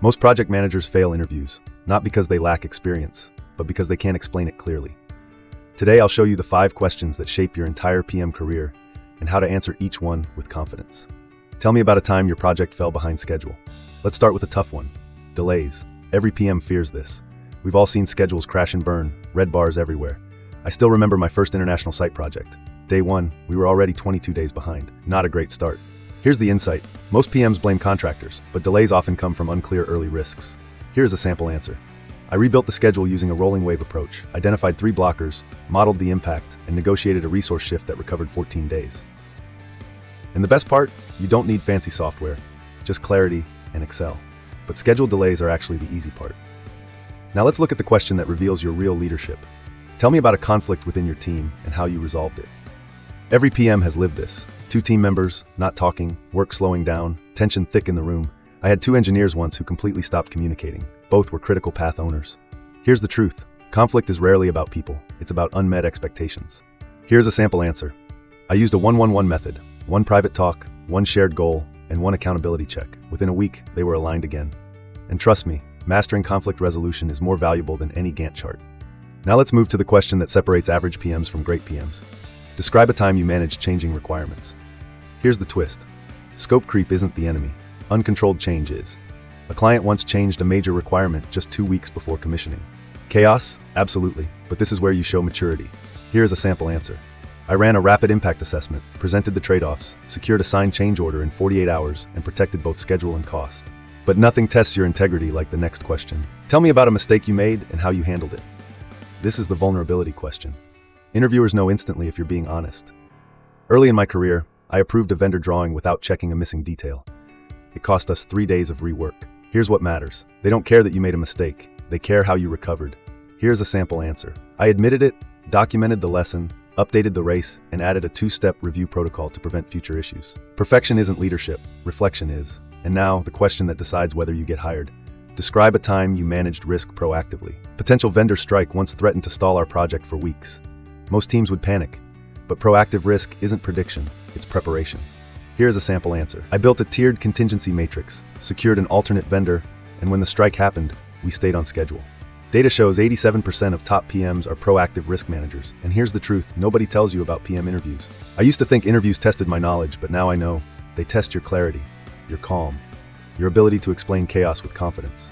Most project managers fail interviews, not because they lack experience, but because they can't explain it clearly. Today, I'll show you the 5 questions that shape your entire PM career and how to answer each one with confidence. Tell me about a time your project fell behind schedule. Let's start with a tough one: delays. Every PM fears this. We've all seen schedules crash and burn, red bars everywhere. I still remember my first international site project. Day 1, we were already 22 days behind. Not a great start. Here's the insight. Most PMs blame contractors, but delays often come from unclear early risks. Here's a sample answer. I rebuilt the schedule using a rolling wave approach, identified 3 blockers, modeled the impact, and negotiated a resource shift that recovered 14 days. And the best part? You don't need fancy software, just clarity and Excel. But schedule delays are actually the easy part. Now let's look at the question that reveals your real leadership. Tell me about a conflict within your team and how you resolved it. Every PM has lived this. 2 team members, not talking, work slowing down, tension thick in the room. I had 2 engineers once who completely stopped communicating. Both were critical path owners. Here's the truth. Conflict is rarely about people. It's about unmet expectations. Here's a sample answer. I used a 1-1-1 method. 1 private talk, 1 shared goal, and 1 accountability check. Within a week, they were aligned again. And trust me, mastering conflict resolution is more valuable than any Gantt chart. Now let's move to the question that separates average PMs from great PMs. Describe a time you managed changing requirements. Here's the twist. Scope creep isn't the enemy. Uncontrolled change is. A client once changed a major requirement just 2 weeks before commissioning. Chaos? Absolutely, but this is where you show maturity. Here's a sample answer. I ran a rapid impact assessment, presented the trade-offs, secured a signed change order in 48 hours, and protected both schedule and cost. But nothing tests your integrity like the next question. Tell me about a mistake you made and how you handled it. This is the vulnerability question. Interviewers know instantly if you're being honest. Early in my career, I approved a vendor drawing without checking a missing detail. It cost us 3 days of rework. Here's what matters. They don't care that you made a mistake. They care how you recovered. Here's a sample answer. I admitted it, documented the lesson, updated the race, and added a 2-step review protocol to prevent future issues. Perfection isn't leadership, reflection is. And now, the question that decides whether you get hired. Describe a time you managed risk proactively. Potential vendor strike once threatened to stall our project for weeks. Most teams would panic, but proactive risk isn't prediction, it's preparation. Here's a sample answer. I built a tiered contingency matrix, secured an alternate vendor, and when the strike happened, we stayed on schedule. Data shows 87% of top PMs are proactive risk managers, and here's the truth, nobody tells you about PM interviews. I used to think interviews tested my knowledge, but now I know they test your clarity, your calm, your ability to explain chaos with confidence.